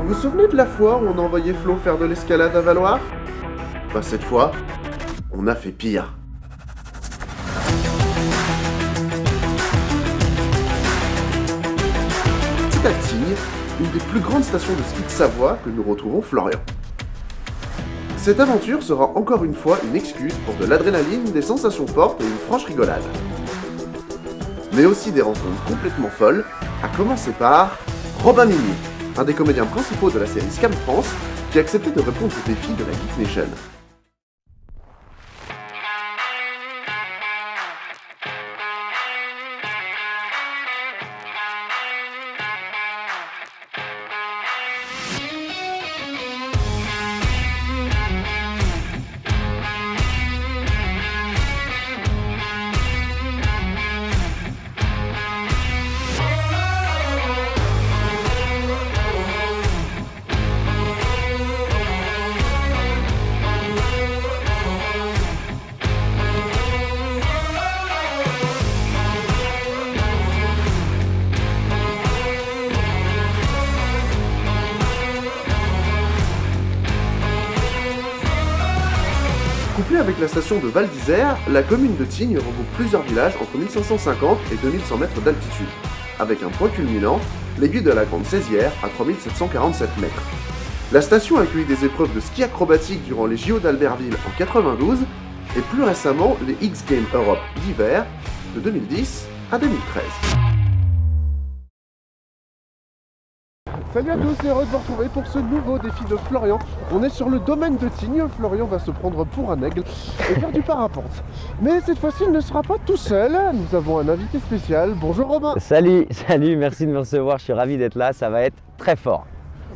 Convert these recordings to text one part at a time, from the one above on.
Vous vous souvenez de la fois où on a envoyé Flo faire de l'escalade à Valoir? Bah cette fois, on a fait pire. C'est à Tignes, une des plus grandes stations de ski de Savoie, que nous retrouvons Florian. Cette aventure sera encore une fois une excuse pour de l'adrénaline, des sensations fortes et une franche rigolade. Mais aussi des rencontres complètement folles, à commencer par Robin Migny, un des comédiens principaux de la série Scam France, qui a accepté de répondre au défi de la Geek Nation. Couplée avec la station de Val d'Isère, la commune de Tignes regroupe plusieurs villages entre 1550 et 2100 mètres d'altitude, avec un point culminant, l'aiguille de la Grande Césière à 3747 mètres. La station a accueilli des épreuves de ski acrobatique durant les JO d'Albertville en 92 et plus récemment les X Games Europe d'hiver de 2010 à 2013. Salut à tous, heureux de vous retrouver pour ce nouveau défi de Florian. On est sur le domaine de Tignes. Florian va se prendre pour un aigle et faire du parapente. Mais cette fois-ci, il ne sera pas tout seul. Nous avons un invité spécial. Bonjour Robin. Salut, merci de me recevoir. Je suis ravi d'être là. Ça va être très fort.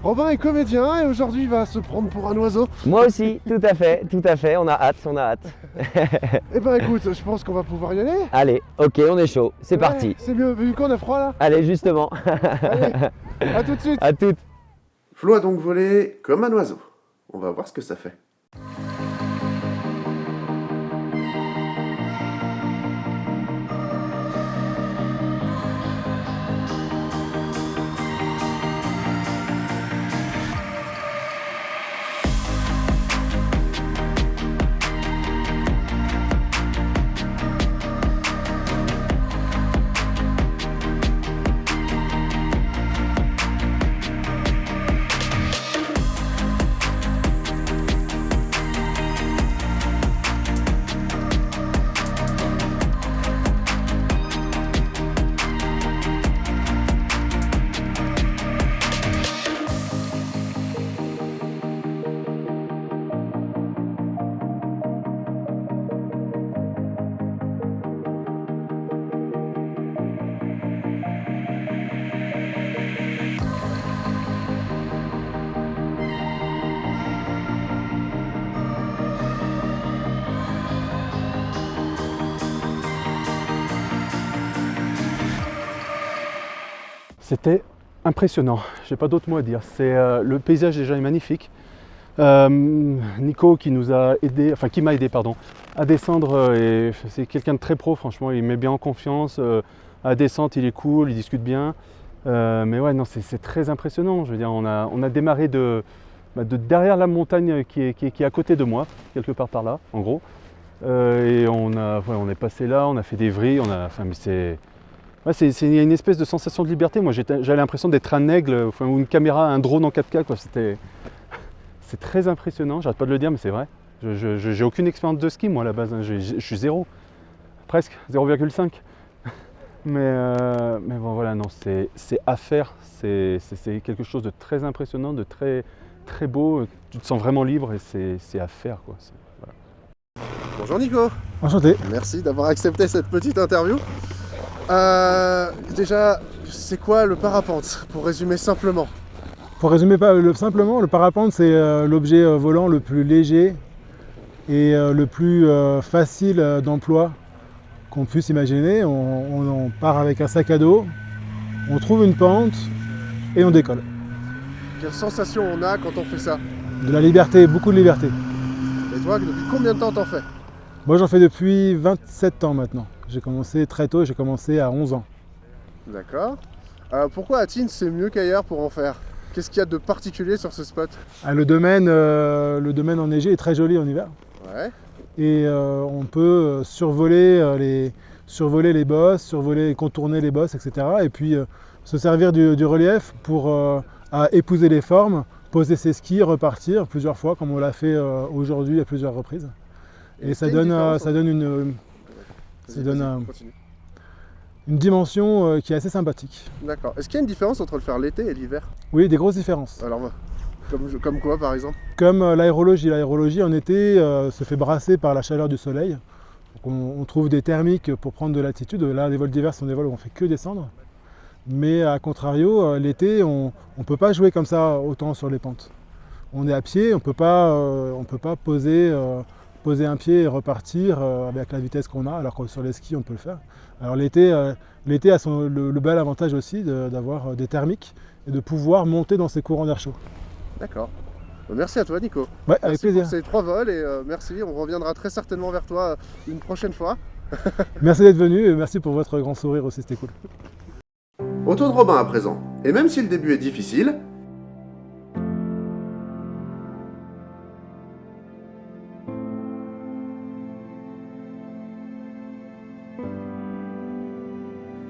Robin est comédien et aujourd'hui il va se prendre pour un oiseau. Moi aussi, tout à fait. On a hâte. Eh ben écoute, je pense qu'on va pouvoir y aller. Allez, ok, on est chaud. C'est parti. C'est mieux vu qu'on a froid là. Allez, justement. Allez, à tout de suite. À toutes. Flo a donc volé comme un oiseau. On va voir ce que ça fait. C'était impressionnant, j'ai pas d'autre mot à dire. Le paysage déjà est magnifique. Nico qui m'a aidé à descendre, et c'est quelqu'un de très pro, franchement, il met bien en confiance. À la descente, il est cool, il discute bien. Mais ouais, non, c'est très impressionnant. Je veux dire, on a démarré de derrière la montagne qui est à côté de moi, quelque part par là, en gros. Et on est passé là, on a fait des vrilles, il y a une espèce de sensation de liberté. Moi, j'avais l'impression d'être un aigle, ou une caméra, un drone en 4K, quoi. C'est très impressionnant, j'arrête pas de le dire, mais c'est vrai. J'ai aucune expérience de ski, moi, à la base. Je suis zéro, presque 0,5. Mais bon, voilà, non, c'est à faire. C'est quelque chose de très impressionnant, de très, très beau. Tu te sens vraiment libre et c'est à faire, quoi. Voilà. Bonjour Nico. Enchanté. Merci d'avoir accepté cette petite interview. Déjà, c'est quoi le parapente, pour résumer simplement? Pour résumer simplement, le parapente c'est l'objet volant le plus léger et le plus facile d'emploi qu'on puisse imaginer. On part avec un sac à dos, on trouve une pente et on décolle. Quelle sensation on a quand on fait ça? De la liberté, beaucoup de liberté. Et toi, depuis combien de temps t'en fais? Moi j'en fais depuis 27 ans maintenant. J'ai commencé très tôt, j'ai commencé à 11 ans. D'accord. Pourquoi à Tignes c'est mieux qu'ailleurs pour en faire? Qu'est-ce qu'il y a de particulier sur ce spot? Le domaine enneigé est très joli en hiver. Ouais. Et on peut survoler les bosses, contourner les bosses, etc. Et puis se servir du relief pour à épouser les formes, poser ses skis, repartir plusieurs fois, comme on l'a fait aujourd'hui à plusieurs reprises. Et ça donne Continue. une dimension qui est assez sympathique. D'accord. Est-ce qu'il y a une différence entre le faire l'été et l'hiver? Oui, des grosses différences. Alors, comme quoi par exemple? Comme l'aérologie. L'aérologie en été se fait brasser par la chaleur du soleil. Donc on trouve des thermiques pour prendre de l'altitude. Là, les vols d'hiver sont des vols où on fait que descendre. Mais à contrario, l'été, on ne peut pas jouer comme ça autant sur les pentes. On est à pied, on peut pas poser un pied et repartir avec la vitesse qu'on a, alors que sur les skis, on peut le faire. Alors l'été a le bel avantage aussi d'avoir des thermiques et de pouvoir monter dans ces courants d'air chaud. D'accord. Merci à toi Nico. Ouais, avec Merci plaisir. pour ces 3 vols et merci, on reviendra très certainement vers toi une prochaine fois. Merci d'être venu et merci pour votre grand sourire aussi, c'était cool. Auto de Robin à présent. Et même si le début est difficile,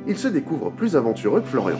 il se découvre plus aventureux que Florian.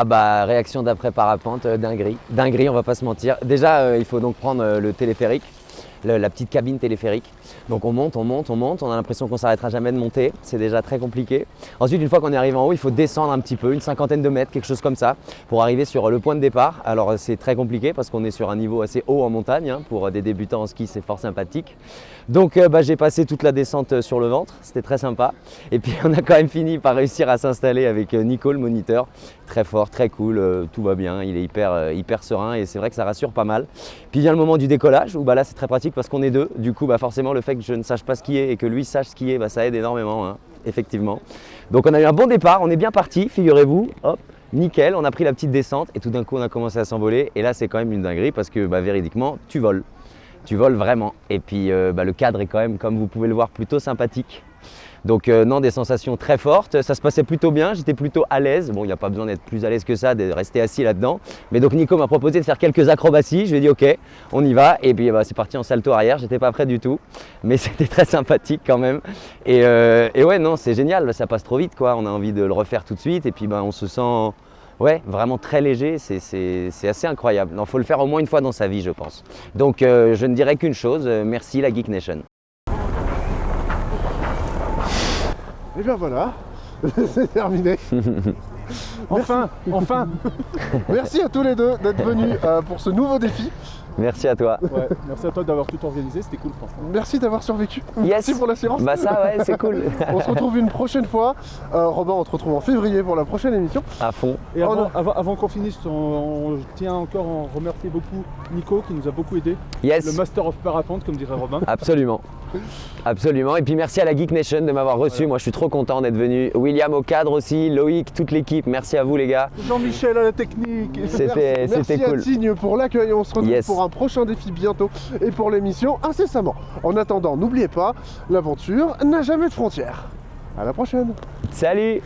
Ah bah réaction d'après parapente, dinguerie. Dinguerie, on va pas se mentir. Déjà, il faut donc prendre le téléphérique, la petite cabine téléphérique. Donc on monte, on a l'impression qu'on s'arrêtera jamais de monter, c'est déjà très compliqué. Ensuite, une fois qu'on est arrivé en haut, il faut descendre un petit peu, une cinquantaine de mètres, quelque chose comme ça, pour arriver sur le point de départ. Alors c'est très compliqué parce qu'on est sur un niveau assez haut en montagne, hein. Pour des débutants en ski, c'est fort sympathique. Donc j'ai passé toute la descente sur le ventre, c'était très sympa. Et puis on a quand même fini par réussir à s'installer avec Nico, le moniteur. Très fort, très cool, tout va bien, il est hyper serein et c'est vrai que ça rassure pas mal. Puis vient le moment du décollage où là c'est très pratique parce qu'on est deux. Du coup forcément le fait que je ne sache pas skier et que lui sache skier, ça aide énormément, hein, effectivement. Donc on a eu un bon départ, on est bien parti, figurez-vous, hop, nickel, on a pris la petite descente et tout d'un coup on a commencé à s'envoler et là c'est quand même une dinguerie parce que véridiquement tu voles vraiment et puis le cadre est quand même, comme vous pouvez le voir, plutôt sympathique. Donc non, des sensations très fortes, ça se passait plutôt bien, j'étais plutôt à l'aise. Bon, il n'y a pas besoin d'être plus à l'aise que ça, de rester assis là-dedans. Mais donc Nico m'a proposé de faire quelques acrobaties, je lui ai dit ok, on y va. Et puis c'est parti en salto arrière, j'étais pas prêt du tout. Mais c'était très sympathique quand même. Et ouais, non, c'est génial, ça passe trop vite quoi. On a envie de le refaire tout de suite et puis on se sent Ouais, vraiment très léger, c'est assez incroyable. Il faut le faire au moins une fois dans sa vie, je pense. Donc je ne dirais qu'une chose, merci la Geek Nation. Et bien voilà, c'est terminé. Enfin, enfin. Merci à tous les deux d'être venus pour ce nouveau défi. Merci à toi. Ouais, merci à toi d'avoir tout organisé, c'était cool franchement. Merci d'avoir survécu. Yes. Merci pour l'assurance. Bah ça ouais, c'est cool. On se retrouve une prochaine fois. Robin, on se retrouve en février pour la prochaine émission. À fond. Et avant qu'on finisse, on tient encore à remercier beaucoup Nico qui nous a beaucoup aidé. Yes. Le Master of Parapente, comme dirait Robin. Absolument. Absolument. Et puis merci à la Geek Nation de m'avoir reçu. Moi je suis trop content d'être venu. William au cadre aussi, Loïc, toute l'équipe. Merci à vous les gars. Jean-Michel à la technique. C'était Merci cool. à Tigne pour l'accueil. On se retrouve Yes. pour un prochain défi bientôt et pour l'émission incessamment. En attendant, n'oubliez pas, l'aventure n'a jamais de frontières. À la prochaine. Salut.